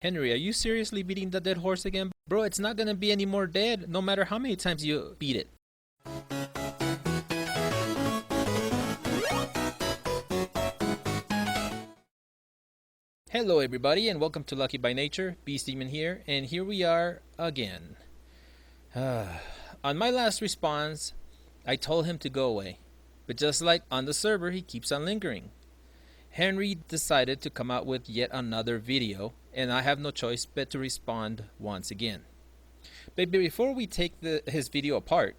Henry, are you seriously beating the dead horse again? Bro, it's not gonna be any more dead, no matter how many times you beat it. Hello everybody and welcome to Lucky by Nature, BeastDaemon here, and here we are again. On my last response, I told him to go away, but just like on the server, he keeps on lingering. Henry decided to come out with yet another video, and I have no choice but to respond once again. But before we take his video apart,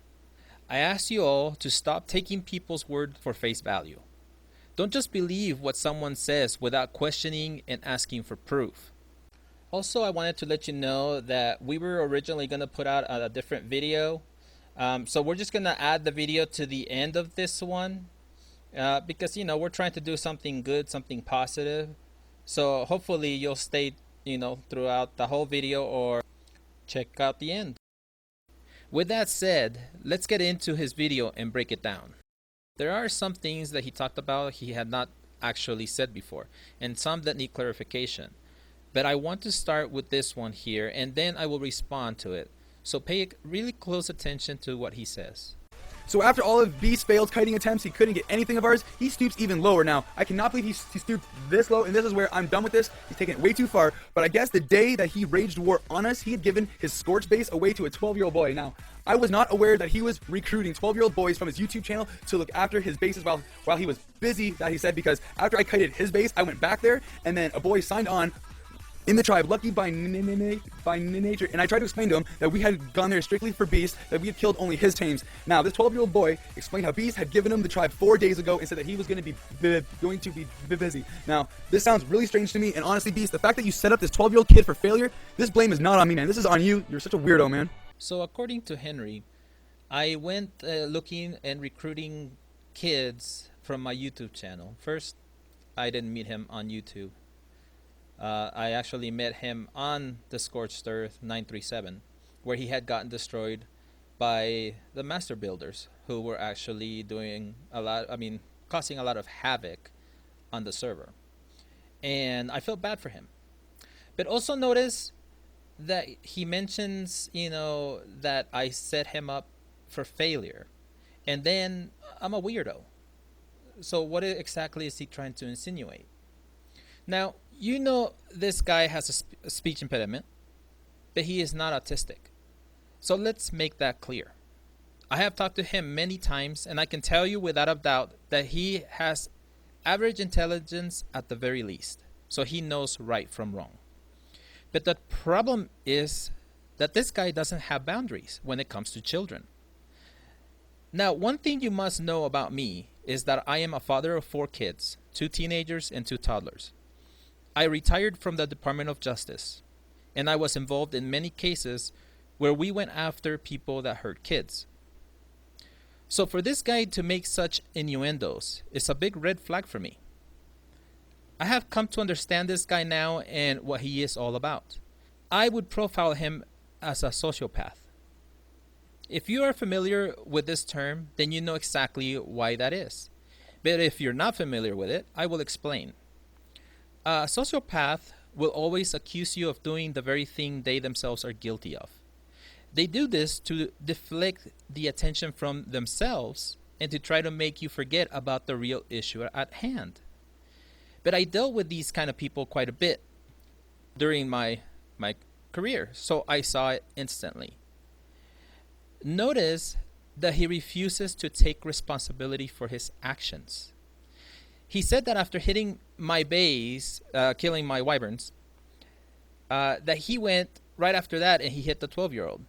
I ask you all to stop taking people's word for face value. Don't just believe what someone says without questioning and asking for proof. Also, I wanted to let you know that we were originally going to put out a different video. So we're just going to add the video to the end of this one. Because, we're trying to do something good, something positive. So hopefully you'll stay, throughout the whole video or check out the end. With that said, let's get into his video and break it down. There are some things that he talked about he had not actually said before, and some that need clarification. But I want to start with this one here, and then I will respond to it. So pay really close attention to what he says. So after all of Beast's failed kiting attempts, he couldn't get anything of ours, he stoops even lower. Now, I cannot believe he stooped this low, and this is where I'm done with this. He's taken it way too far, but I guess the day that he raged war on us, he had given his scorch base away to a 12-year-old boy. Now, I was not aware that he was recruiting 12-year-old boys from his YouTube channel to look after his bases while he was busy, that he said, because after I kited his base, I went back there, and then a boy signed on in the tribe, Lucky by Nature, and I tried to explain to him that we had gone there strictly for Beast, that we had killed only his tames. Now, this 12-year-old boy explained how Beast had given him the tribe 4 days ago and said that he was going to be busy. Now, this sounds really strange to me, and honestly, Beast, the fact that you set up this 12-year-old kid for failure, this blame is not on me, man. This is on you. You're such a weirdo, man. So according to Henry, I went looking and recruiting kids from my YouTube channel. First, I didn't meet him on YouTube. I actually met him on the Scorched Earth 937, where he had gotten destroyed by the master builders, who were actually doing causing a lot of havoc on the server. And I felt bad for him. But also notice that he mentions, that I set him up for failure. And then I'm a weirdo. So what exactly is he trying to insinuate? Now, this guy has a speech impediment, but he is not autistic. So let's make that clear. I have talked to him many times, and I can tell you without a doubt that he has average intelligence at the very least. So he knows right from wrong. But the problem is that this guy doesn't have boundaries when it comes to children. Now, one thing you must know about me is that I am a father of 4 kids, 2 teenagers and 2 toddlers. I retired from the Department of Justice, and I was involved in many cases where we went after people that hurt kids. So for this guy to make such innuendos is a big red flag for me. I have come to understand this guy now and what he is all about. I would profile him as a sociopath. If you are familiar with this term, then you know exactly why that is. But if you're not familiar with it, I will explain. A sociopath will always accuse you of doing the very thing they themselves are guilty of. They do this to deflect the attention from themselves and to try to make you forget about the real issue at hand. But I dealt with these kind of people quite a bit during my career, so I saw it instantly. Notice that he refuses to take responsibility for his actions. He said that after hitting my base, killing my wyverns, that he went right after that and he hit the 12-year-old.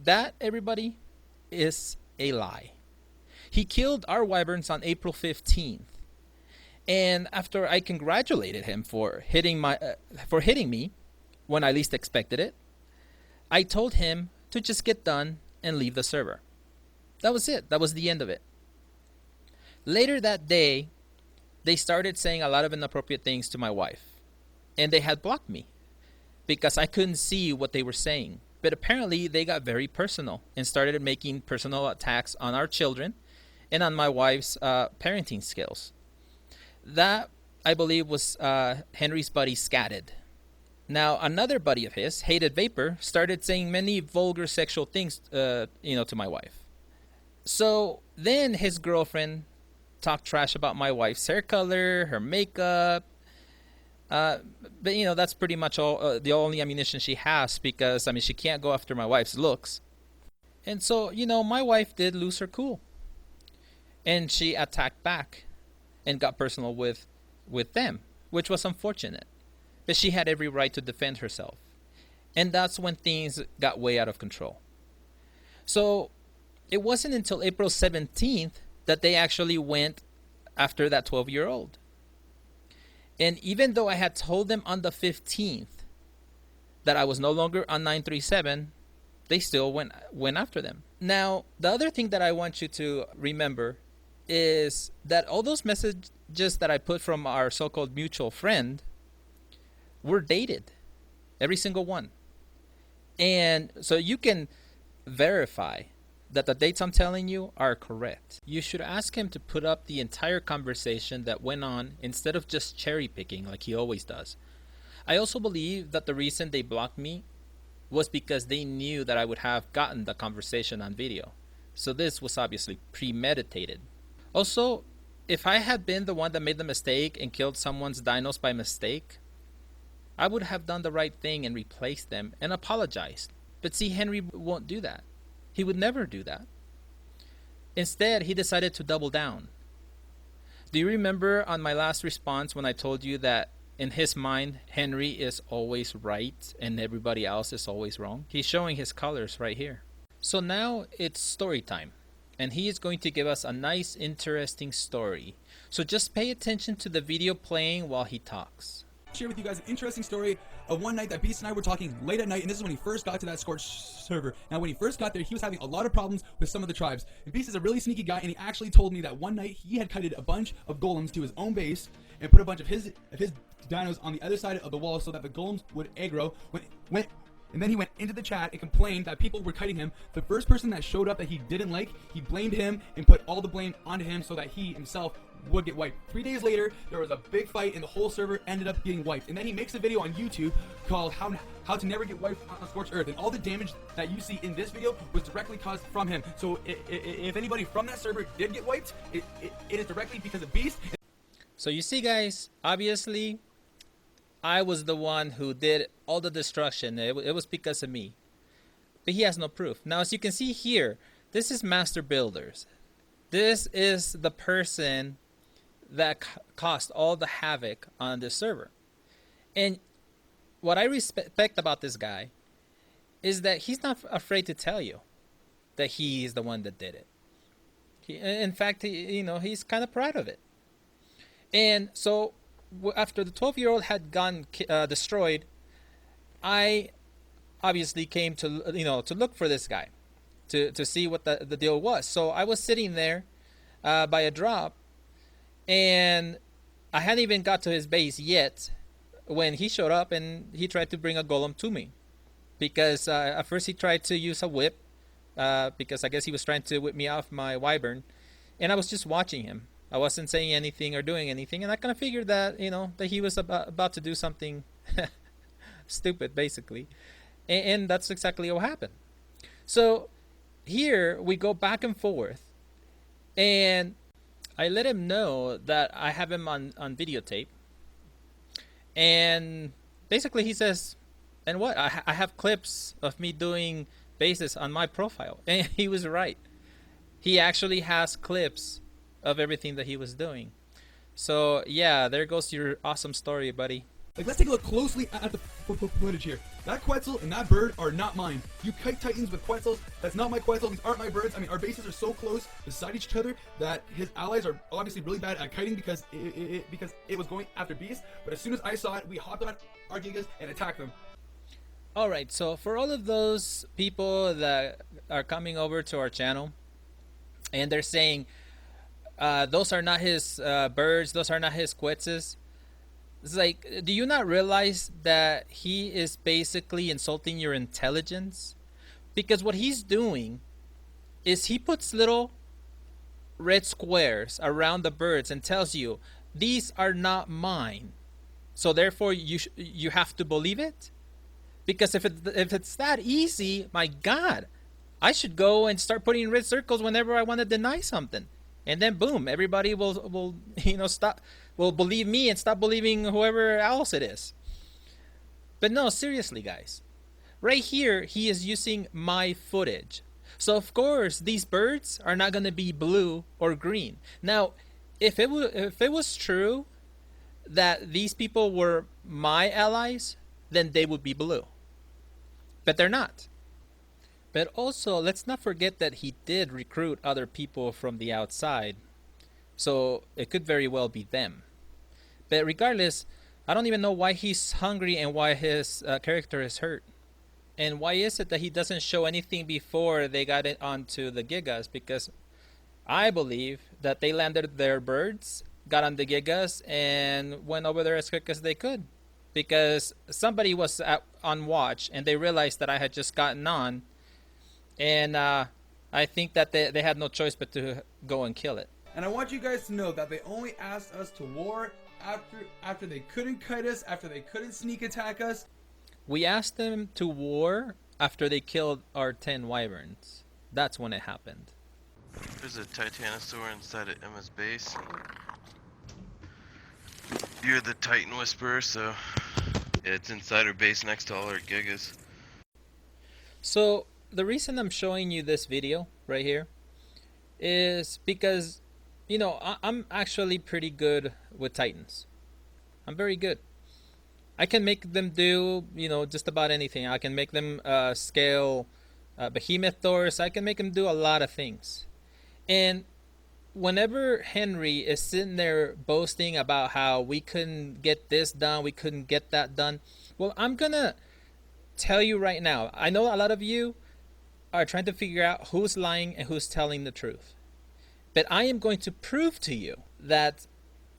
That, everybody, is a lie. He killed our wyverns on April 15th. And after I congratulated him for hitting me when I least expected it, I told him to just get done and leave the server. That was it. That was the end of it. Later that day, they started saying a lot of inappropriate things to my wife. And they had blocked me because I couldn't see what they were saying. But apparently they got very personal and started making personal attacks on our children and on my wife's parenting skills. That, I believe, was Henry's buddy Scatted. Now, another buddy of his, Hated Vapor, started saying many vulgar sexual things, to my wife. So then his girlfriend talked trash about my wife's hair color, her makeup. But that's pretty much all the only ammunition she has, because she can't go after my wife's looks. And so my wife did lose her cool, and she attacked back, and got personal with them, which was unfortunate. But she had every right to defend herself, and that's when things got way out of control. So it wasn't until April 17th that they actually went after that 12-year-old. And even though I had told them on the 15th that I was no longer on 937, they still went after them. Now, the other thing that I want you to remember is that all those messages that I put from our so-called mutual friend were dated. Every single one. And so you can verify that the dates I'm telling you are correct. You should ask him to put up the entire conversation that went on instead of just cherry picking like he always does. I also believe that the reason they blocked me was because they knew that I would have gotten the conversation on video. So this was obviously premeditated. Also, if I had been the one that made the mistake and killed someone's dinos by mistake, I would have done the right thing and replaced them and apologized. But see, Henry won't do that. He would never do that. Instead, he decided to double down. Do you remember on my last response when I told you that in his mind, Henry is always right and everybody else is always wrong? He's showing his colors right here. So now it's story time, and he is going to give us a nice, interesting story. So just pay attention to the video playing while he talks. Share with you guys an interesting story of one night that Beast and I were talking late at night, and this is when he first got to that Scorch server. Now, when he first got there, he was having a lot of problems with some of the tribes. And Beast is a really sneaky guy, and he actually told me that one night he had kited a bunch of golems to his own base and put a bunch of his dinos on the other side of the wall so that the golems would aggro. And then he went into the chat and complained that people were kiting him. The first person that showed up that he didn't like, he blamed him and put all the blame onto him so that he himself would get wiped. 3 days later, there was a big fight and the whole server ended up getting wiped. And then he makes a video on YouTube called How to Never Get Wiped on Scorched Earth. And all the damage that you see in this video was directly caused from him. So if anybody from that server did get wiped, it is directly because of Beast. So you see, guys, obviously I was the one who did all the destruction. It was because of me. But he has no proof. Now, as you can see here, this is Master Builders. This is the person that caused all the havoc on this server. And what I respect about this guy is that he's not afraid to tell you that he's the one that did it. In fact, he's kind of proud of it. And so after the 12-year-old had gone destroyed, I obviously came to look for this guy, to see what the deal was. So I was sitting there by a drop, and I hadn't even got to his base yet when he showed up and he tried to bring a golem to me, because at first he tried to use a whip, because I guess he was trying to whip me off my wyvern, and I was just watching him. I wasn't saying anything or doing anything, and I kind of figured that that he was about to do something stupid, basically, and that's exactly what happened. So here we go back and forth, and I let him know that I have him on videotape, and basically he says, and what, I have clips of me doing bases on my profile. And he was right. He actually has clips of everything that he was doing. So yeah, there goes your awesome story, buddy. Like, let's take a look closely at the footage here. That Quetzal and that bird are not mine. You kite titans with Quetzals, that's not my Quetzal. These aren't my birds. I mean, our bases are so close beside each other that his allies are obviously really bad at kiting because it was going after Beast. But as soon as I saw it, we hopped on our gigas and attacked them. Alright, so for all of those people that are coming over to our channel and they're saying, those are not his birds, those are not his Quetzals. It's like, do you not realize that he is basically insulting your intelligence? Because what he's doing is he puts little red squares around the birds and tells you, these are not mine. so therefore you have to believe it? Because if it's that easy, my God, I should go and start putting red circles whenever I want to deny something, and then boom, everybody will will believe me and stop believing whoever else it is. But no, seriously, guys, right here he is using my footage, so of course these birds are not gonna be blue or green. Now, if it was true that these people were my allies, then they would be blue. But they're not. But also, let's not forget that he did recruit other people from the outside. So it could very well be them. But regardless, I don't even know why he's hungry and why his character is hurt. And why is it that he doesn't show anything before they got it onto the Gigas? Because I believe that they landed their birds, got on the Gigas, and went over there as quick as they could. Because somebody was on watch and they realized that I had just gotten on, and I think that they had no choice but to go and kill it. And I want you guys to know that they only asked us to war after they couldn't kite us, after they couldn't sneak attack us. We asked them to war after they killed our 10 wyverns. That's when it happened. There's a Titanosaur inside of Emma's base. You're the Titan Whisperer, so yeah, it's inside her base next to all her gigas. So the reason I'm showing you this video right here is because, you know, I'm actually pretty good with Titans. I'm very good. I can make them do, you know, just about anything. I can make them scale behemoth Thors. I can make them do a lot of things. And whenever Henry is sitting there boasting about how we couldn't get this done, we couldn't get that done, well, I'm gonna tell you right now, I know a lot of you are trying to figure out who's lying and who's telling the truth. But I am going to prove to you that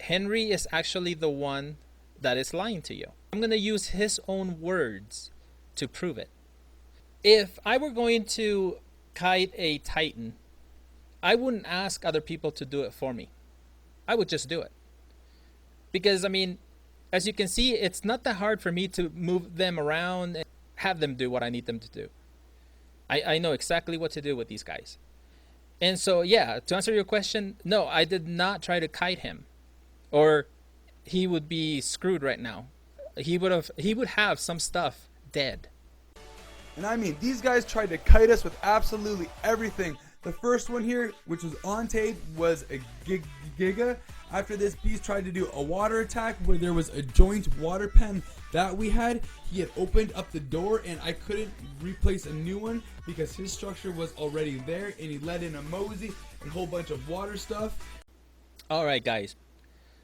Henry is actually the one that is lying to you. I'm going to use his own words to prove it. If I were going to kite a Titan, I wouldn't ask other people to do it for me. I would just do it. Because, I mean, as you can see, it's not that hard for me to move them around and have them do what I need them to do. I know exactly what to do with these guys. And so, yeah, to answer your question, no, I did not try to kite him. Or he would be screwed right now. He would have some stuff dead. And I mean, these guys tried to kite us with absolutely everything. The first one here, which was on tape, was a Giga. After this, Beast tried to do a water attack where there was a joint water pen that we had. He had opened up the door and I couldn't replace a new one because his structure was already there, and he let in a mosey and a whole bunch of water stuff. Alright, guys.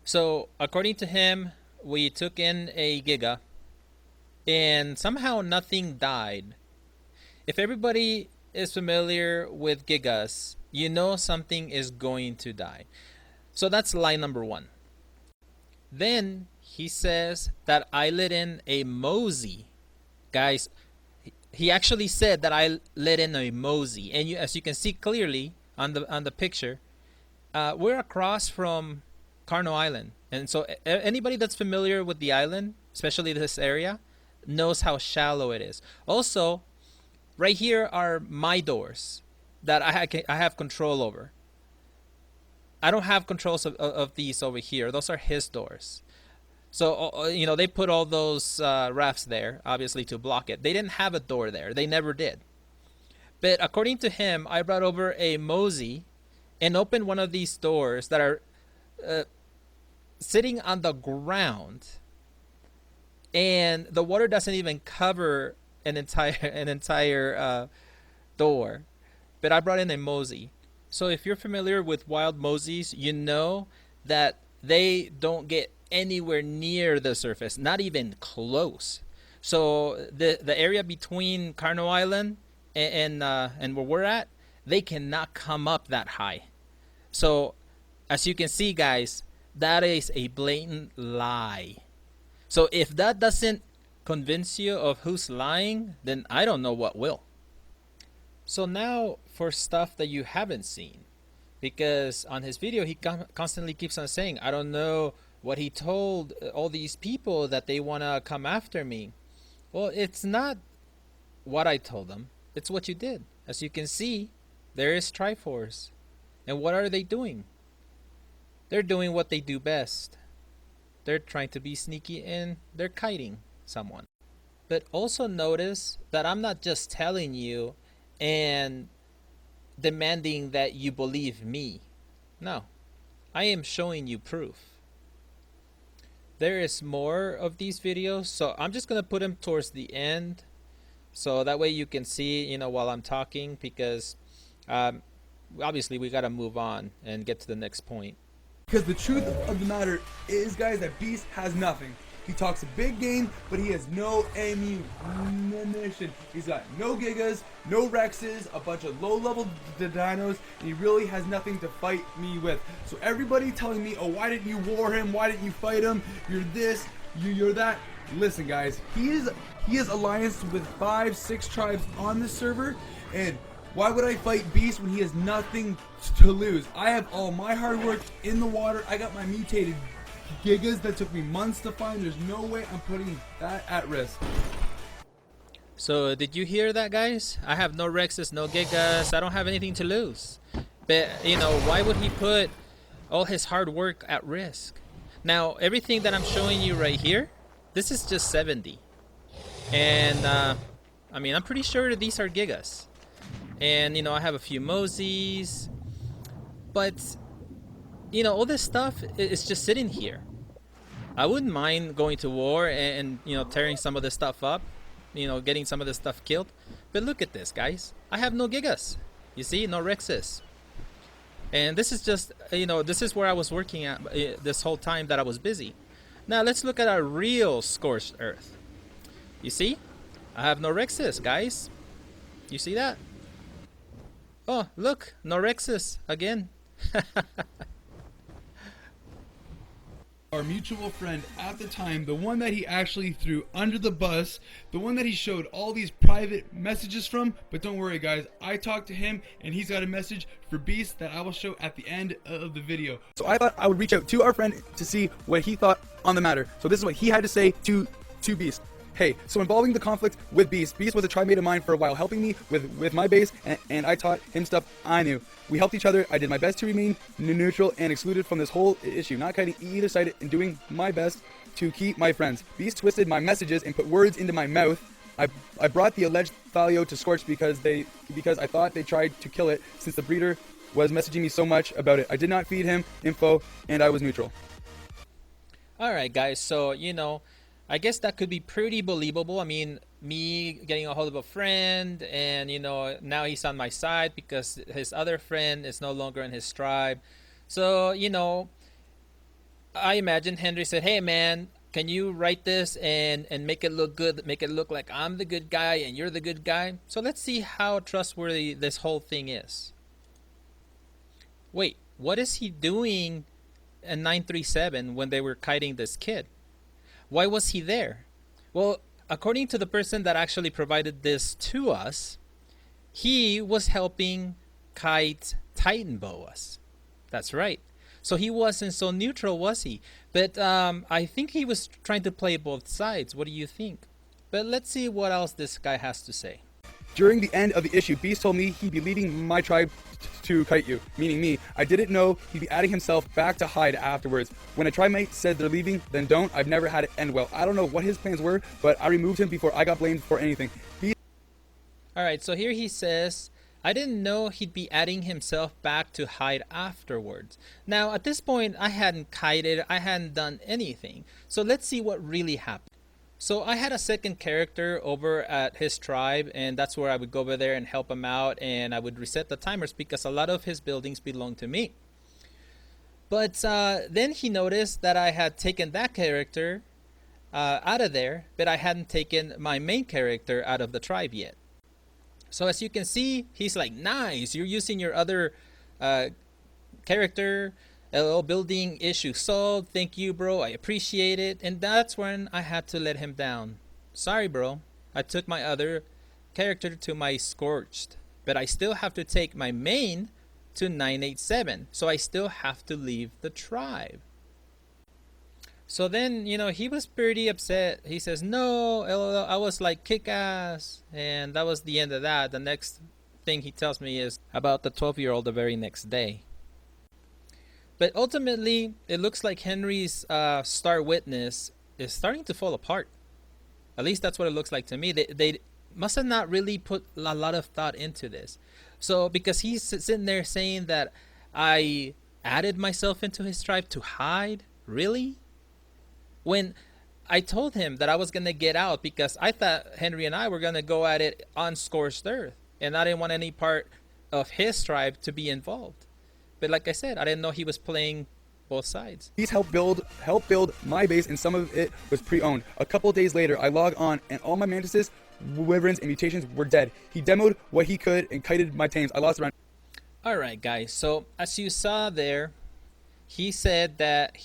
So, according to him, we took in a Giga and somehow nothing died. If everybody is familiar with Gigas, you know something is going to die. So that's lie number one. Then he says that I let in a mosey. Guys, he actually said that I let in a mosey. And as you can see clearly on the picture, we're across from Carno Island. And so anybody that's familiar with the island, especially this area, knows how shallow it is. Also, right here are my doors that I have control over. I don't have controls of these over here. Those are his doors. So, you know, they put all those rafts there, obviously, to block it. They didn't have a door there. They never did. But according to him, I brought over a mosey and opened one of these doors that are sitting on the ground. And the water doesn't even cover an entire door. But I brought in a mosey. So if you're familiar with wild moseys, you know that they don't get anywhere near the surface, not even close. So the area between Carno Island and where we're at, they cannot come up that high. So as you can see, guys, that is a blatant lie. So if that doesn't convince you of who's lying, then I don't know what will. So now for stuff that you haven't seen, because on his video he constantly keeps on saying, I don't know what he told all these people that they want to come after me. Well, it's not what I told them. It's what you did. As you can see, there is Triforce. And what are they doing? They're doing what they do best. They're trying to be sneaky and they're kiting someone. But also notice that I'm not just telling you and demanding that you believe me. No, I am showing you proof. There is more of these videos, so I'm just gonna put them towards the end, so that way you can see, while I'm talking, because obviously we gotta move on and get to the next point. Because the truth of the matter is, guys, that Beast has nothing. He talks a big game, but he has no ammunition. He's got no Gigas, no Rexes, a bunch of low-level dinos, and he really has nothing to fight me with. So everybody telling me, oh, why didn't you war him? Why didn't you fight him? You're this, you're that. Listen, guys, he is allianced with 5-6 tribes on this server, and why would I fight Beast when he has nothing to lose? I have all my hard work in the water. I got my mutated Gigas that took me months to find. There's no way I'm putting that at risk. So did you hear that, guys? I have no Rexes, no Gigas. I don't have anything to lose. But, why would he put all his hard work at risk? Now, everything that I'm showing you right here, this is just 70. And, I'm pretty sure that these are Gigas. And, I have a few Moseys. But, all this stuff is just sitting here. I wouldn't mind going to war and tearing some of this stuff up. Getting some of this stuff killed. But look at this, guys. I have no Gigas. You see? No Rexes. And this is just, this is where I was working at this whole time that I was busy. Now, let's look at our real Scorched Earth. You see? I have no Rexes, guys. You see that? Oh, look. No Rexes again. Our mutual friend at the time, the one that he actually threw under the bus, the one that he showed all these private messages from. But don't worry, guys, I talked to him and he's got a message for Beast that I will show at the end of the video. So I thought I would reach out to our friend to see what he thought on the matter. So this is what he had to say to Beast. Hey, so involving the conflict with Beast was a tri-mate of mine for a while, helping me with my base, and I taught him stuff I knew. We helped each other. I did my best to remain neutral and excluded from this whole issue, not kiting either side and doing my best to keep my friends. Beast twisted my messages and put words into my mouth. I brought the alleged Thalio to Scorch because I thought they tried to kill it, since the breeder was messaging me so much about it. I did not feed him info, and I was neutral. Alright, guys, so, I guess that could be pretty believable. I mean, me getting a hold of a friend and, now he's on my side because his other friend is no longer in his tribe. So, I imagine Henry said, hey, man, can you write this and make it look good, make it look like I'm the good guy and you're the good guy? So let's see how trustworthy this whole thing is. Wait, what is he doing in 937 when they were kiting this kid? Why was he there? Well, according to the person that actually provided this to us, he was helping kite Titan Boas. That's right. So he wasn't so neutral, was he? But I think he was trying to play both sides. What do you think? But let's see what else this guy has to say. During the end of the issue, Beast told me he'd be leaving my tribe to kite you, meaning me. I didn't know he'd be adding himself back to hide afterwards. When a tribe mate said they're leaving, then don't. I've never had it end well. I don't know what his plans were, but I removed him before I got blamed for anything. Alright, so here he says, I didn't know he'd be adding himself back to hide afterwards. Now, at this point, I hadn't kited, I hadn't done anything. So let's see what really happened. So I had a second character over at his tribe, and that's where I would go over there and help him out, and I would reset the timers because a lot of his buildings belonged to me. But then he noticed that I had taken that character out of there, but I hadn't taken my main character out of the tribe yet. So as you can see, he's like, nice, you're using your other character. LL building issue solved. Thank you, bro. I appreciate it. And that's when I had to let him down. Sorry, bro. I took my other character to my Scorched. But I still have to take my main to 987. So I still have to leave the tribe. So then, he was pretty upset. He says, "No, LOL, I was like kick ass." And that was the end of that. The next thing he tells me is about the 12-year-old the very next day. But ultimately, it looks like Henry's star witness is starting to fall apart. At least that's what it looks like to me. They must have not really put a lot of thought into this. So, because he's sitting there saying that I added myself into his tribe to hide, really? When I told him that I was going to get out because I thought Henry and I were going to go at it on scorched earth. And I didn't want any part of his tribe to be involved. But like I said, I didn't know he was playing both sides. He's helped build my base, and some of it was pre-owned. A couple days later, I log on, and all my mantises, wyverns, and mutations were dead. He demoed what he could and kited my tames. I lost around. Alright guys, so as you saw there, he said that,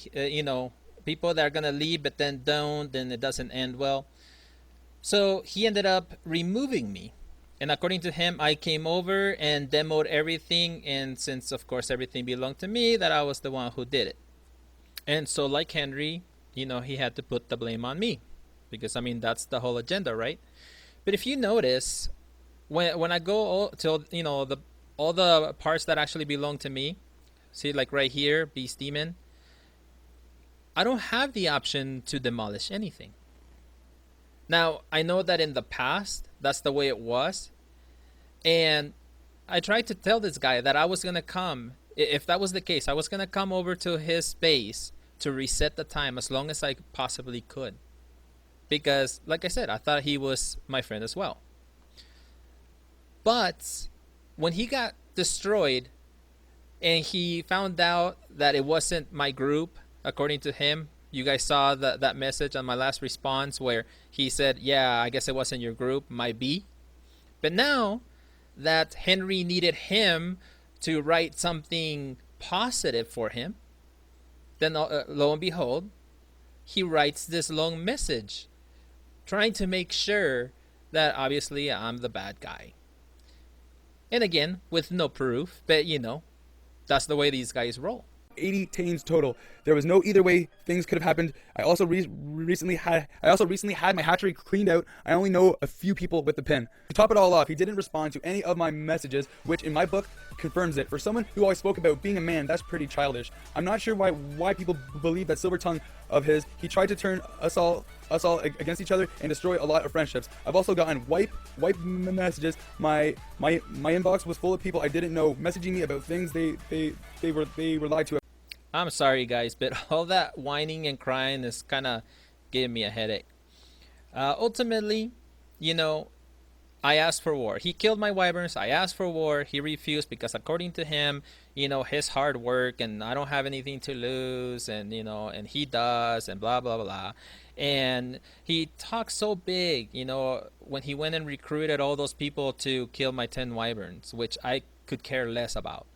people that are going to leave but then don't, then it doesn't end well. So he ended up removing me. And according to him, I came over and demoed everything, and since of course everything belonged to me, that I was the one who did it. And so like Henry, he had to put the blame on me. Because that's the whole agenda, right? But if you notice, when I go to all the parts that actually belong to me, see like right here, BeastDaemon, I don't have the option to demolish anything. Now, I know that in the past, that's the way it was. And I tried to tell this guy that I was going to come. If that was the case, I was going to come over to his base to reset the time as long as I possibly could. Because, like I said, I thought he was my friend as well. But when he got destroyed and he found out that it wasn't my group, according to him, you guys saw that message on my last response where he said, yeah, I guess it wasn't your group, might be. But now that Henry needed him to write something positive for him, then lo and behold, he writes this long message trying to make sure that obviously I'm the bad guy. And again, with no proof, but that's the way these guys roll. 80 tames total. There was no either way things could have happened. I also recently had my hatchery cleaned out. I only know a few people with the pin. To top it all off, he didn't respond to any of my messages, which in my book confirms it. For someone who always spoke about being a man, that's pretty childish. I'm not sure why people believe that silver tongue of his. He tried to turn us all against each other and destroy a lot of friendships. I've also gotten wipe messages. My inbox was full of people I didn't know messaging me about things they were lied to. I'm sorry guys, but all that whining and crying is kind of giving me a headache. Ultimately, I asked for war. He killed my wyverns. I asked for war. He refused because according to him, his hard work and I don't have anything to lose, and and he does, and blah blah blah. And he talks so big, when he went and recruited all those people to kill my 10 wyverns, which I could care less about.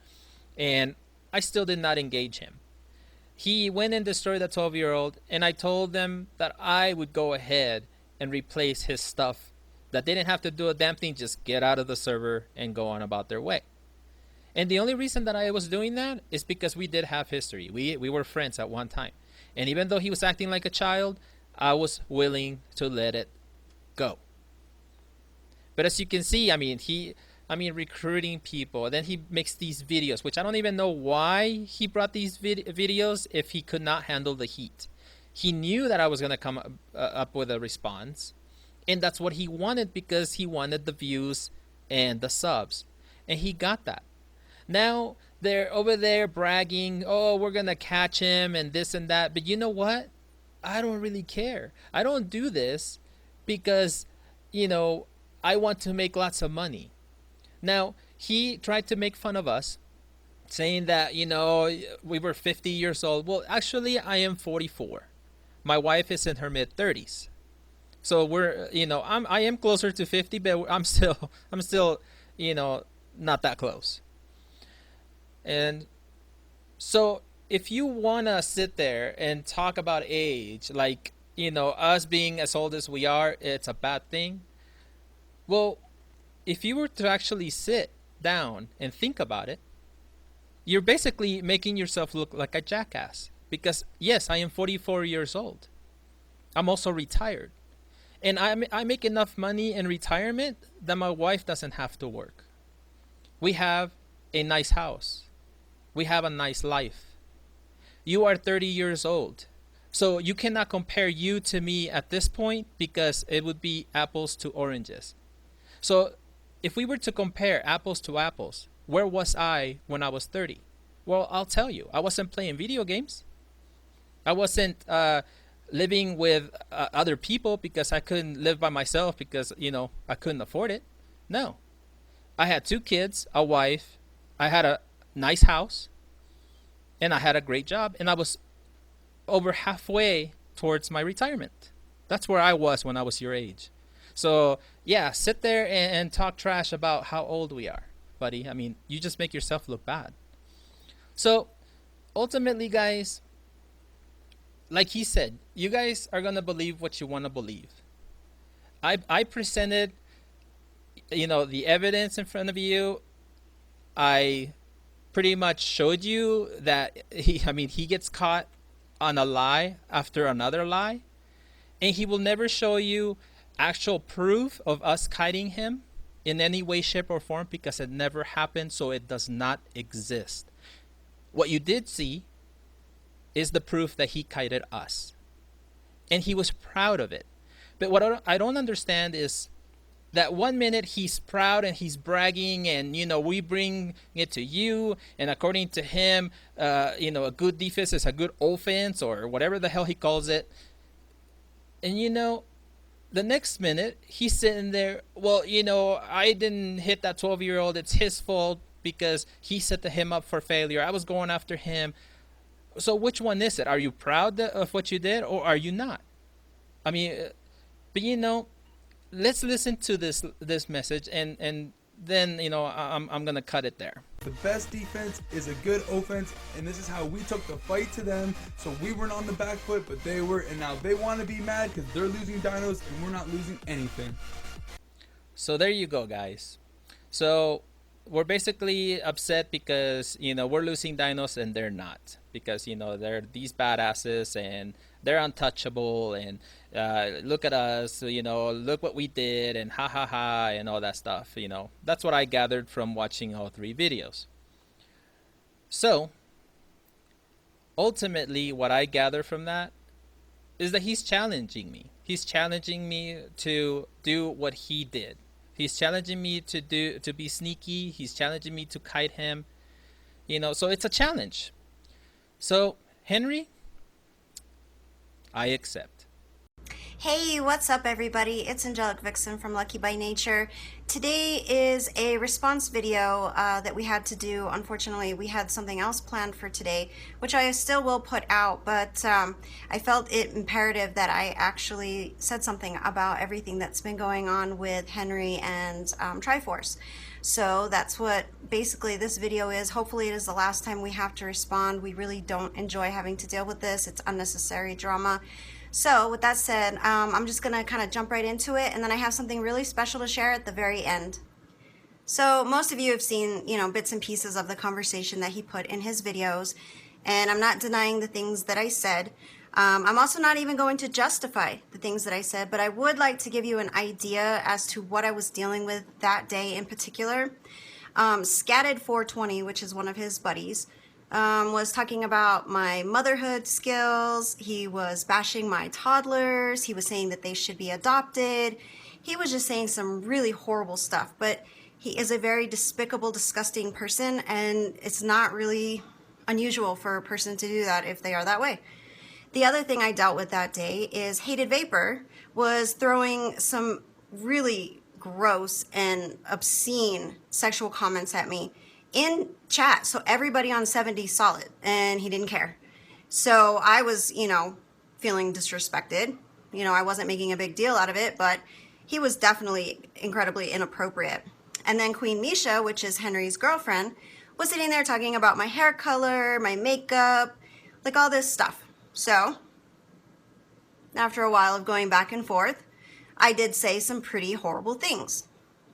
And I still did not engage him. He went and destroyed the 12-year-old, and I told them that I would go ahead and replace his stuff. That they didn't have to do a damn thing, just get out of the server and go on about their way. And the only reason that I was doing that is because we did have history. We were friends at one time. And even though he was acting like a child, I was willing to let it go. But as you can see, recruiting people. Then he makes these videos, which I don't even know why he brought these videos if he could not handle the heat. He knew that I was going to come up with a response. And that's what he wanted because he wanted the views and the subs. And he got that. Now they're over there bragging, oh, we're going to catch him and this and that. But you know what? I don't really care. I don't do this because, I want to make lots of money. Now, he tried to make fun of us, saying that, we were 50 years old. Well, actually, I am 44. My wife is in her mid-30s. So we're, I am closer to 50, but I'm still, not that close. And so if you want to sit there and talk about age, like, us being as old as we are, it's a bad thing. Well, if you were to actually sit down and think about it, you're basically making yourself look like a jackass. Because yes, I am 44 years old. I'm also retired. And I make enough money in retirement that my wife doesn't have to work. We have a nice house. We have a nice life. You are 30 years old. So you cannot compare you to me at this point because it would be apples to oranges. So if we were to compare apples to apples, where was I when I was 30? Well, I'll tell you. I wasn't playing video games. I wasn't living with other people because I couldn't live by myself because, I couldn't afford it. No. I had 2 kids, a wife, I had a nice house, and I had a great job, and I was over halfway towards my retirement. That's where I was when I was your age. So, yeah, sit there and talk trash about how old we are, buddy. I mean, you just make yourself look bad. So, ultimately, guys, like he said, you guys are going to believe what you want to believe. I presented, the evidence in front of you. I pretty much showed you that he gets caught on a lie after another lie, and he will never show you actual proof of us kiting him in any way, shape, or form because it never happened, so it does not exist. What you did see is the proof that he kited us, and he was proud of it. But what I don't understand is that one minute he's proud and he's bragging, and we bring it to you, and according to him, a good defense is a good offense, or whatever the hell he calls it. And the next minute he's sitting there, well, I didn't hit that 12-year-old. It's his fault because he set him up for failure. I was going after him. So which one is it? Are you proud of what you did, or are you not? I mean, but let's listen to this message, and then I'm gonna cut it there. The best defense is a good offense, and this is how we took the fight to them. So we weren't on the back foot, but they were, and now they want to be mad because they're losing dinos and we're not losing anything. So there you go, guys. So we're basically upset because we're losing dinos and they're not, because they're these badasses and they're untouchable, and look at us, look what we did, and ha ha ha, and all that stuff. That's what I gathered from watching all 3 videos. So ultimately what I gather from that is that he's challenging me. He's challenging me to do what he did. He's challenging me to be sneaky. He's challenging me to kite him. So it's a challenge. So, Henry, I accept. Hey, what's up everybody? It's AngelicVix3n from Lucky by Nature. Today is a response video that we had to do. Unfortunately, we had something else planned for today, which I still will put out, but I felt it imperative that I actually said something about everything that's been going on with Henry and Triforce. So that's what basically this video is. Hopefully it is the last time we have to respond. We really don't enjoy having to deal with this. It's unnecessary drama. So with that said, I'm just gonna kind of jump right into it, and then I have something really special to share at the very end. So most of you have seen, bits and pieces of the conversation that he put in his videos, and I'm not denying the things that I said. I'm also not even going to justify the things that I said, but I would like to give you an idea as to what I was dealing with that day in particular. Scatted420, which is one of his buddies, was talking about my motherhood skills. He was bashing my toddlers. He was saying that they should be adopted. He was just saying some really horrible stuff, but he is a very despicable, disgusting person, and it's not really unusual for a person to do that if they are that way. The other thing I dealt with that day is Hated Vapor was throwing some really gross and obscene sexual comments at me in chat, so everybody on 70 saw it, and he didn't care. So I was, feeling disrespected. I wasn't making a big deal out of it, but he was definitely incredibly inappropriate. And then Queen Misha, which is Henry's girlfriend, was sitting there talking about my hair color, my makeup, like all this stuff. So after a while of going back and forth, I did say some pretty horrible things.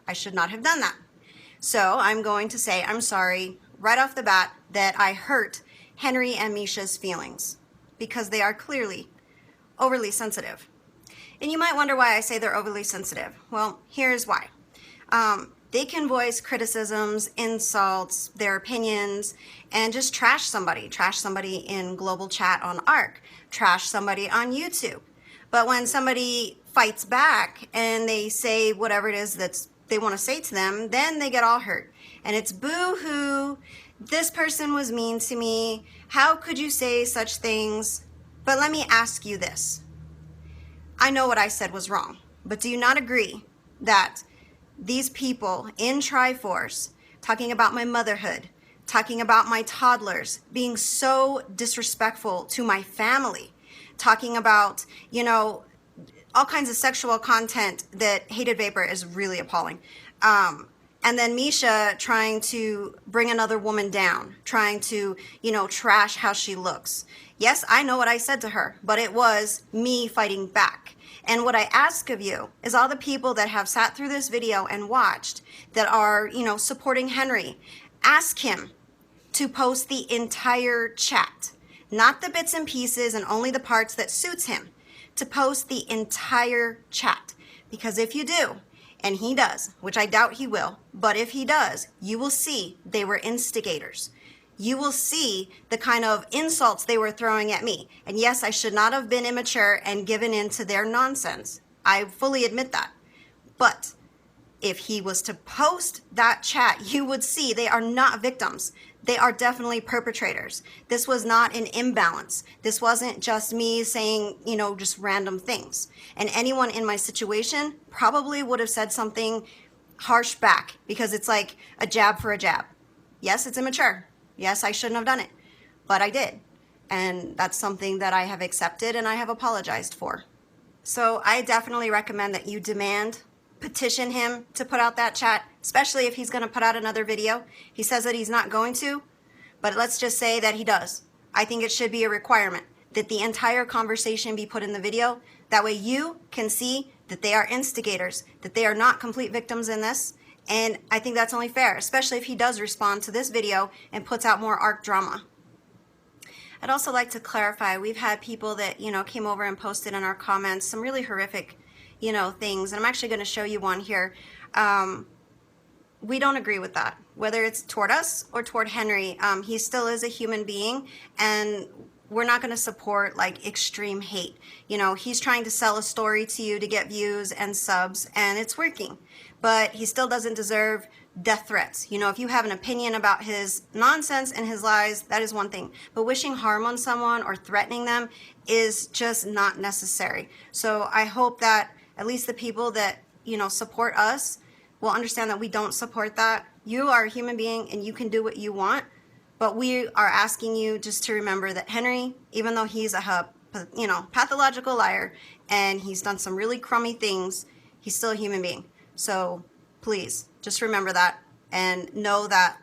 I should not have done that. So I'm going to say I'm sorry right off the bat that I hurt Henry and Misha's feelings. because they are clearly overly sensitive. And you might wonder why I say they're overly sensitive. Well, here's why. They can voice criticisms, insults, their opinions, and just trash somebody in global chat on Ark, trash somebody on YouTube. But when somebody fights back and they say whatever it is that they want to say to them, then they get all hurt. And it's boo-hoo, this person was mean to me, how could you say such things? But let me ask you this. I know what I said was wrong, but do you not agree that these people in Triforce, talking about my motherhood, talking about my toddlers, being so disrespectful to my family, talking about, you know, all kinds of sexual content that Hated Vapor is really appalling. And then Misha trying to bring another woman down, trying to, you know, trash how she looks. Yes, I know what I said to her, but it was me fighting back. And what I ask of you is all the people that have sat through this video and watched that are, you know, supporting Henry, ask him to post the entire chat, not the bits and pieces and only the parts that suits him, to post the entire chat. Because if you do, and he does, which I doubt he will, but if he does, you will see they were instigators. You will see the kind of insults they were throwing at me. And yes, I should not have been immature and given in to their nonsense. I fully admit that. But if he was to post that chat, you would see they are not victims. They are definitely perpetrators. This was not an imbalance. This wasn't just me saying, you know, just random things. And anyone in my situation probably would have said something harsh back because it's like a jab for a jab. Yes, it's immature. Yes, I shouldn't have done it, but I did. And that's something that I have accepted and I have apologized for. So I definitely recommend that you petition him to put out that chat, especially if he's going to put out another video. He says that he's not going to, but let's just say that he does. I think it should be a requirement that the entire conversation be put in the video. That way you can see that they are instigators, that they are not complete victims in this. And I think that's only fair, especially if he does respond to this video and puts out more Ark drama. I'd also like to clarify, we've had people that, you know, came over and posted in our comments some really horrific, you know, things. And I'm actually going to show you one here. We don't agree with that, whether it's toward us or toward Henry. He still is a human being, and we're not going to support like extreme hate. You know, he's trying to sell a story to you to get views and subs, and it's working. But he still doesn't deserve death threats. You know, if you have an opinion about his nonsense and his lies, that is one thing. But wishing harm on someone or threatening them is just not necessary. So I hope that at least the people that, you know, support us will understand that we don't support that. You are a human being and you can do what you want. But we are asking you just to remember that Henry, even though he's a pathological liar and he's done some really crummy things, he's still a human being. So please just remember that and know that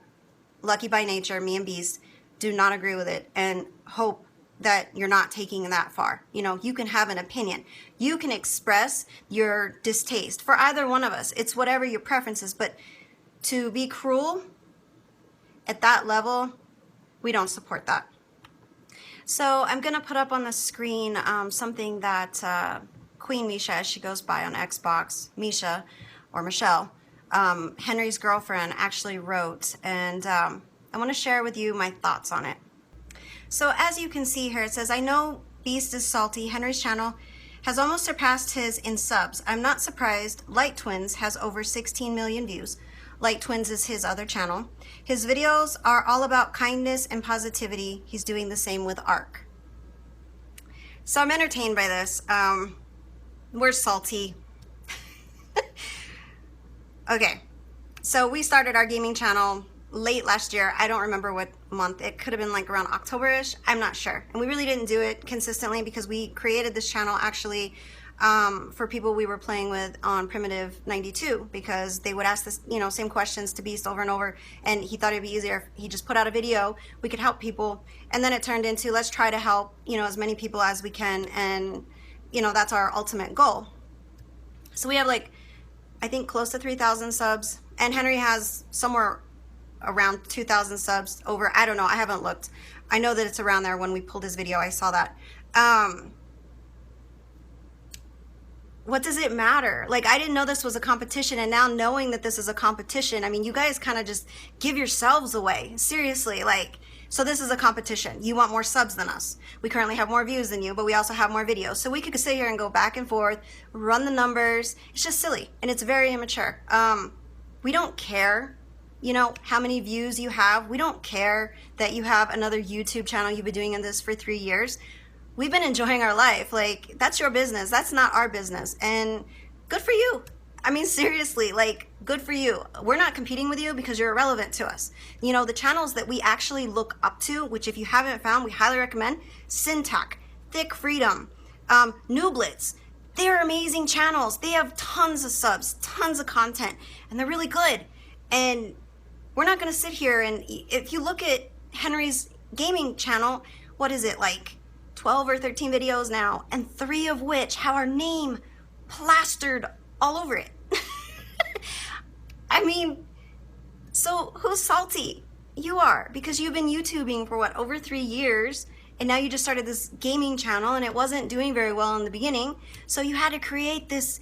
Lucky by Nature, me and Beast, do not agree with it, and hope that you're not taking it that far. You know, you can have an opinion. You can express your distaste for either one of us. It's whatever your preference is, but to be cruel at that level, we don't support that. So I'm going to put up on the screen something that Queen Misha, as she goes by on Xbox, Misha, or Michelle, Henry's girlfriend, actually wrote, and I want to share with you my thoughts on it. So as you can see here, it says, I know Beast is salty. Henry's channel has almost surpassed his in subs. I'm not surprised. Light Twins has over 16 million views. Light Twins is his other channel. His videos are all about kindness and positivity. He's doing the same with Ark. So I'm entertained by this. We're salty. Okay, so we started our gaming channel late last year. I don't remember what month. It could have been like around October-ish. I'm not sure. And we really didn't do it consistently because we created this channel actually for people we were playing with on Primitive 92, because they would ask this, you know, same questions to Beast over and over, and he thought it'd be easier if he just put out a video. We could help people, and then it turned into let's try to help, you know, as many people as we can, and you know, that's our ultimate goal. So we have like, I think close to 3,000 subs, and Henry has somewhere around 2,000 subs over. I don't know, I haven't looked. I know that it's around there. When we pulled his video, I saw that. Um, what does it matter? Like, I didn't know this was a competition, and now knowing that this is a competition, I mean, you guys kind of just give yourselves away. Seriously, like, so this is a competition. You want more subs than us. We currently have more views than you, but we also have more videos. So we could sit here and go back and forth, run the numbers. It's just silly, and it's very immature. We don't care, you know, how many views you have. We don't care that you have another YouTube channel. You've been doing this for 3 years. We've been enjoying our life. Like, that's your business. That's not our business. And good for you. I mean, seriously, like, good for you. We're not competing with you because you're irrelevant to us. You know, the channels that we actually look up to, which if you haven't found, we highly recommend, Syntac, Thick Freedom, Nooblets. They're amazing channels. They have tons of subs, tons of content, and they're really good. And we're not going to sit here and, if you look at Henry's gaming channel, what is it, like 12 or 13 videos now, and 3 of which have our name plastered all over it. I mean, so who's salty? You are, because you've been YouTubing for what, over 3 years, and now you just started this gaming channel and it wasn't doing very well in the beginning, so you had to create this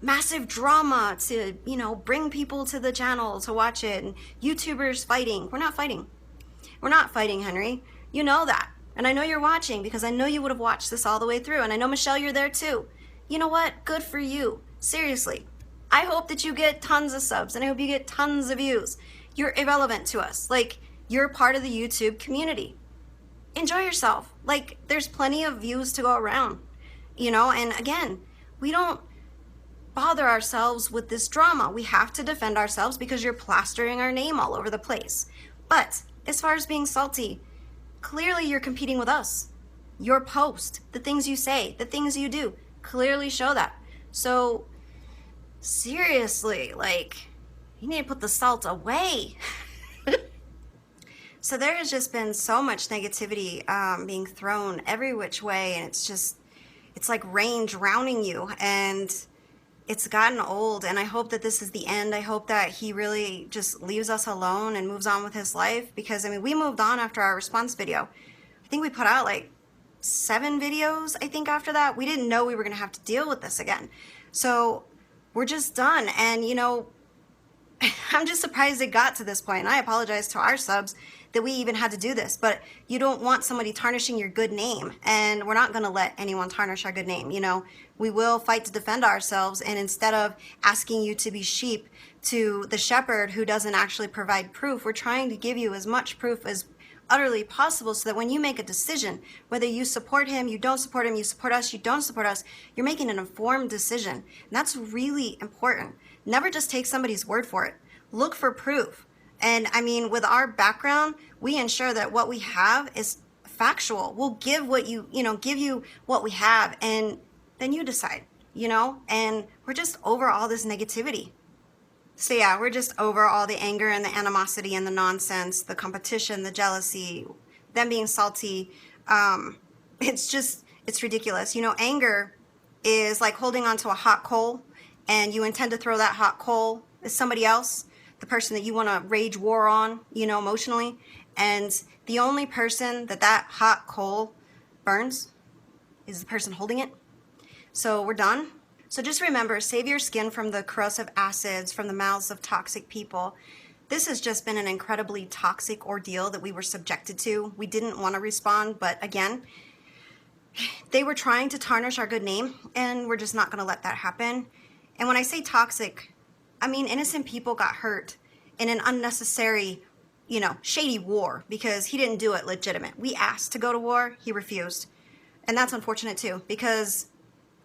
massive drama to, you know, bring people to the channel to watch it, and YouTubers fighting. We're not fighting. We're not fighting, Henry. You know that. And I know you're watching because I know you would have watched this all the way through. And I know, Michelle, you're there too. You know what? Good for you. Seriously. I hope that you get tons of subs and I hope you get tons of views. You're irrelevant to us. Like, you're part of the YouTube community. Enjoy yourself. Like, there's plenty of views to go around. You know, and again, we don't bother ourselves with this drama. We have to defend ourselves because you're plastering our name all over the place. But as far as being salty, clearly you're competing with us. Your post, the things you say, the things you do, clearly show that. So, seriously, like, you need to put the salt away. So there has just been so much negativity being thrown every which way, and it's like rain drowning you, and it's gotten old, and I hope that this is the end. I hope that he really just leaves us alone and moves on with his life, because, I mean, we moved on after our response video. I think we put out like 7 videos, I think, after that. We didn't know we were going to have to deal with this again. So we're just done, and, you know, I'm just surprised it got to this point, and I apologize to our subs that we even had to do this, but you don't want somebody tarnishing your good name, and we're not going to let anyone tarnish our good name. You know, we will fight to defend ourselves, and instead of asking you to be sheep to the shepherd who doesn't actually provide proof, we're trying to give you as much proof as utterly possible, so that when you make a decision, whether you support him, you don't support him, you support us, you don't support us, you're making an informed decision. And that's really important. Never just take somebody's word for it. Look for proof. And I mean, with our background, we ensure that what we have is factual. We'll give what give you what we have, and then you decide, you know? And we're just over all this negativity. So yeah, we're just over all the anger and the animosity and the nonsense, the competition, the jealousy, them being salty. It's ridiculous. You know, anger is like holding onto a hot coal, and you intend to throw that hot coal at somebody else, the person that you want to rage war on, you know, emotionally. And the only person that hot coal burns is the person holding it. So we're done. So just remember, save your skin from the corrosive acids from the mouths of toxic people. This has just been an incredibly toxic ordeal that we were subjected to. We didn't want to respond, but again, they were trying to tarnish our good name, and we're just not going to let that happen. And when I say toxic, I mean innocent people got hurt in an unnecessary, you know, shady war, because he didn't do it legitimate. We asked to go to war, he refused. And that's unfortunate too, because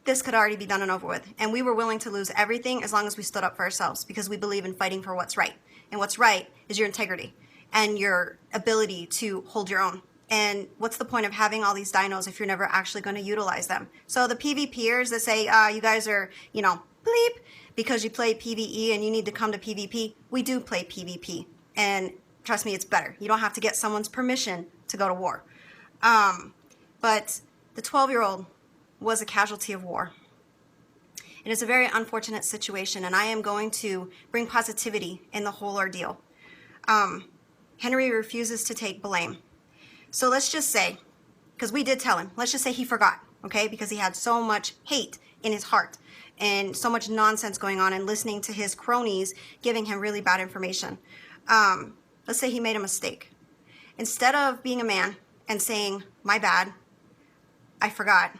this could already be done and over with. And we were willing to lose everything as long as we stood up for ourselves, because we believe in fighting for what's right. And what's right is your integrity and your ability to hold your own. And what's the point of having all these dinos if you're never actually going to utilize them? So the PvPers that say, you guys are, you know, bleep, because you play PvE and you need to come to PvP. We do play PvP. And trust me, it's better. You don't have to get someone's permission to go to war. But the 12-year-old was a casualty of war. It is a very unfortunate situation, and I am going to bring positivity in the whole ordeal. Henry refuses to take blame. So let's just say because we did tell him. Let's just say he forgot, okay? Because he had so much hate in his heart and so much nonsense going on and listening to his cronies giving him really bad information. Let's say he made a mistake. Instead of being a man and saying, my bad, I forgot,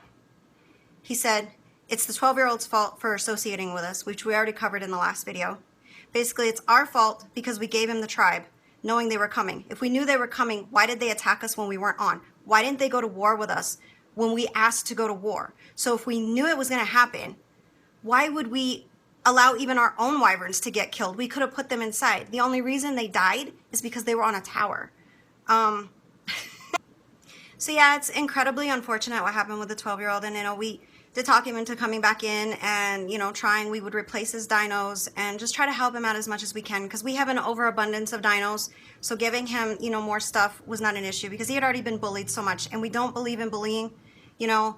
he said, it's the 12-year-old's fault for associating with us, which we already covered in the last video. Basically, it's our fault because we gave him the tribe, knowing they were coming. If we knew they were coming, why did they attack us when we weren't on? Why didn't they go to war with us when we asked to go to war? So if we knew it was going to happen, why would we allow even our own wyverns to get killed? We could have put them inside. The only reason they died is because they were on a tower. So yeah, it's incredibly unfortunate what happened with the 12-year-old. And, you know, we did talk him into coming back in and, you know, trying. We would replace his dinos and just try to help him out as much as we can, because we have an overabundance of dinos. So giving him, you know, more stuff was not an issue because he had already been bullied so much. And we don't believe in bullying. You know,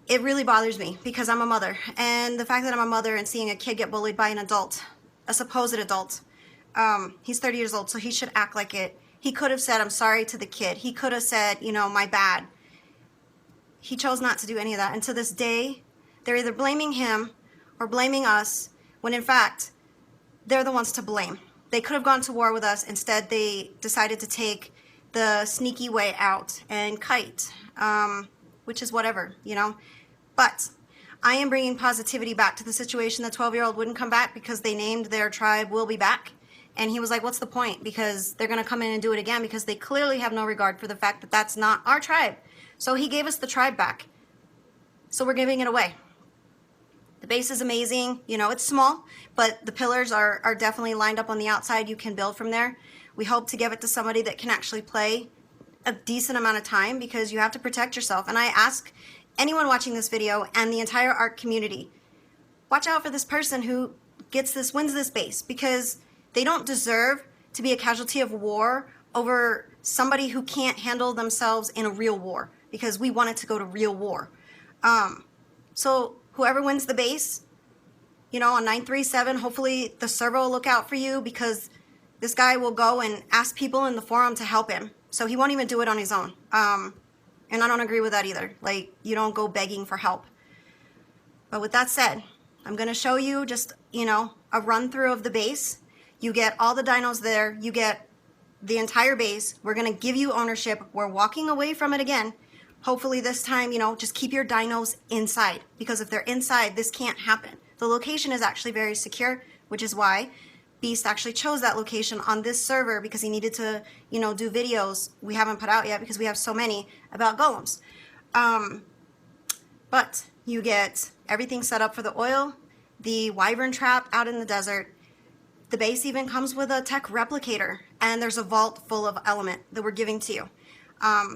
it really bothers me because I'm a mother. And the fact that I'm a mother and seeing a kid get bullied by an adult, a supposed adult, he's 30 years old, so he should act like it. He could have said, I'm sorry to the kid. He could have said, you know, my bad. He chose not to do any of that. And to this day, they're either blaming him or blaming us, when in fact, they're the ones to blame. They could have gone to war with us. Instead, they decided to take the sneaky way out and kite, which is whatever, you know. But I am bringing positivity back to the situation. The 12-year-old wouldn't come back because they named their tribe Will Be Back. And he was like, what's the point? Because they're going to come in and do it again, because they clearly have no regard for the fact that that's not our tribe. So he gave us the tribe back. So we're giving it away. The base is amazing. You know, it's small, but the pillars are definitely lined up on the outside. You can build from there. We hope to give it to somebody that can actually play a decent amount of time, because you have to protect yourself. And I ask anyone watching this video and the entire Ark community, watch out for this person who wins this base, because they don't deserve to be a casualty of war over somebody who can't handle themselves in a real war, because we want it to go to real war. So whoever wins the base, you know, on 937, hopefully the server will look out for you, because this guy will go and ask people in the forum to help him. So he won't even do it on his own. And I don't agree with that either. Like, you don't go begging for help. But with that said, I'm going to show you just, you know, a run through of the base. You get all the dinos there. You get the entire base. We're going to give you ownership. We're walking away from it again. Hopefully this time, you know, just keep your dinos inside, because if they're inside, this can't happen. The location is actually very secure, which is why Beast actually chose that location on this server, because he needed to, you know, do videos we haven't put out yet because we have so many about golems. But you get everything set up for the oil, the wyvern trap out in the desert. The base even comes with a tech replicator, and there's a vault full of element that we're giving to you.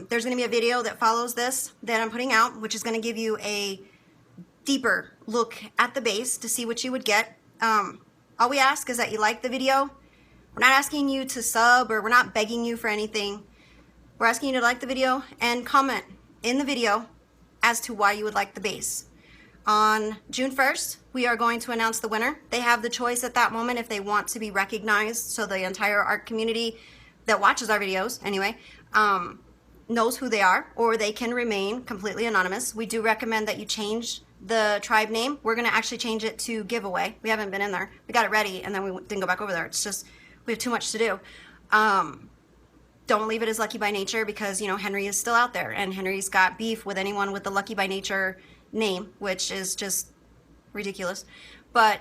There's going to be a video that follows this that I'm putting out, which is going to give you a deeper look at the base to see what you would get. All we ask is that you like the video. We're not asking you to sub, or we're not begging you for anything. We're asking you to like the video and comment in the video as to why you would like the base. On June 1st, we are going to announce the winner. They have the choice at that moment if they want to be recognized, so the entire Ark community that watches our videos, anyway, knows who they are, or they can remain completely anonymous. We do recommend that you change the tribe name. We're going to actually change it to giveaway. We haven't been in there. We got it ready, and then we didn't go back over there. It's just, we have too much to do. Don't leave it as Lucky by Nature, because, you know, Henry is still out there, and Henry's got beef with anyone with the Lucky by Nature name, which is just ridiculous. But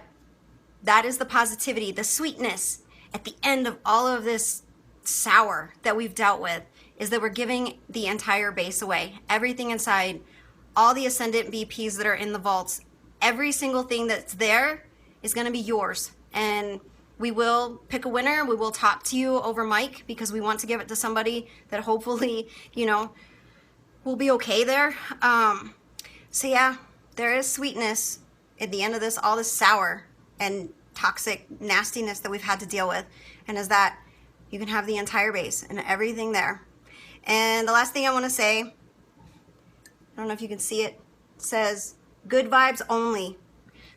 that is the positivity, the sweetness at the end of all of this sour that we've dealt with, is that we're giving the entire base away. Everything inside, all the Ascendant BPs that are in the vaults, every single thing that's there is going to be yours. And we will pick a winner. We will talk to you over mic, because we want to give it to somebody that hopefully, you know, will be okay there. So yeah, there is sweetness at the end of this, all this sour and toxic nastiness that we've had to deal with. And is that you can have the entire base and everything there. And the last thing I want to say, I don't know if you can see it, says good vibes only.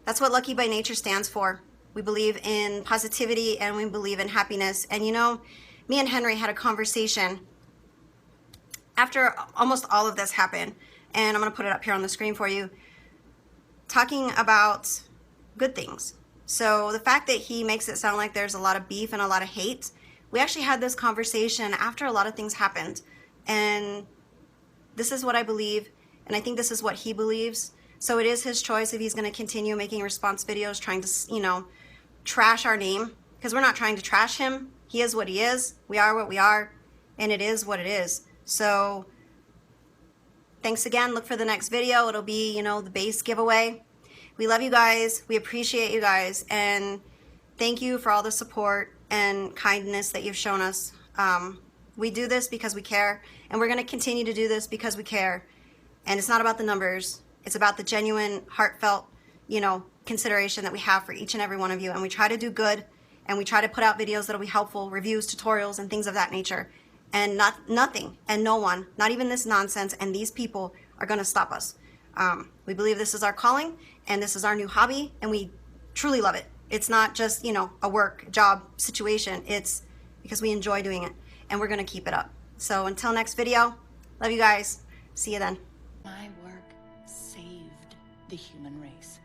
That's what Lucky by Nature stands for. We believe in positivity, and we believe in happiness. And you know, me and Henry had a conversation after almost all of this happened, and I'm going to put it up here on the screen for you, talking about good things. So the fact that he makes it sound like there's a lot of beef and a lot of hate, we actually had this conversation after a lot of things happened. And this is what I believe, and I think this is what he believes. So it is his choice if he's going to continue making response videos trying to, you know, trash our name, because we're not trying to trash him. He is what he is. We are what we are, and it is what it is. So thanks again. Look for the next video. It'll be, you know, the base giveaway. We love you guys. We appreciate you guys, and thank you for all the support and kindness that you've shown us. We do this because we care, and we're going to continue to do this because we care. And it's not about the numbers. It's about the genuine, heartfelt, you know, consideration that we have for each and every one of you. And we try to do good, and we try to put out videos that'll be helpful, reviews, tutorials, and things of that nature. And nothing and no one, not even this nonsense and these people, are going to stop us. We believe this is our calling, and this is our new hobby, and we truly love it. It's not just, you know, a work job situation. It's because we enjoy doing it, and we're going to keep it up. So until next video, love you guys. See you then. My work saved the human race.